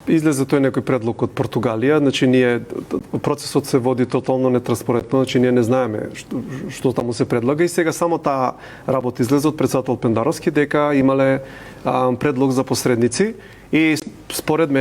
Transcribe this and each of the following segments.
излезе тој некој предлог од Португалија, значи процесот се води тотално нетранспарентно, значи ние не знаеме што таму се предлага и сега само таа работа излезе од председател Пендаровски дека имале предлог за посредници и според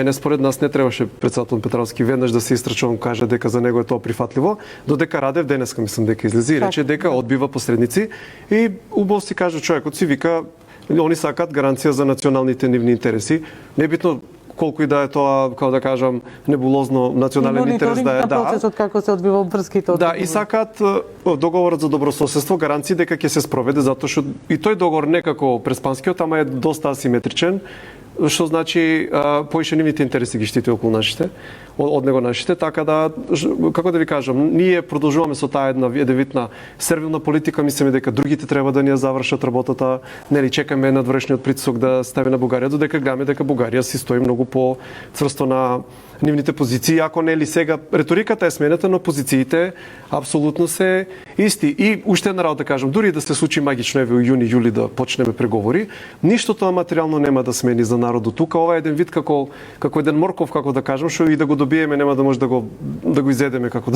нас не требаше председател Петровски веднаш да се истрачувам каже дека за него е тоа прифатливо, додека Радев денеска мислам дека излезе и рече дека одбива посредници и убаво си каже човекот си вика они сакаат гаранција за националните нивни интереси. Небитно колку и да е тоа, како да кажам, небулозно национален интерес да е, да. Процесот како се одвива брзките. Да, и сакаат договорот за добрососедство, гаранции дека ќе се спроведе затоа што и тој договор некако преспанскиот, ама е доста асиметричен, што значи поише нивните интереси ги штити околу нашите, од него нашите, така да, како да ви кажам, ние продолжуваме со таа една видна сервилна политика, мислиме дека другите треба да ни ја завршат работата, нели чекаме надвршниот притисок да стави на Бугарија, додека гледаме дека Бугарија си стои многу по цврсто на нивните позиции, ако нели сега реториката е сменета, но позициите апсолутно се исти. И уште една работа да кажам, дури да се случи магично еве јуни, јули да почнеме преговори, ништо тоа материјално нема да смени за народот тука. Ова е еден вид како еден морков, како да кажам, што и да го добиеме нема да може да го изедеме како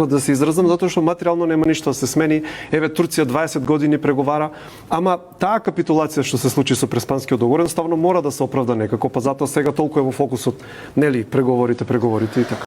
да се изразам, затоа што материјално нема ништо да се смени. Еве Турција 20 години преговара, ама таа капитулација што се случи со Преспанскиот договор едноставно мора да се оправда некако, па затоа сега толку е во фокусот, нели, преговорите и така.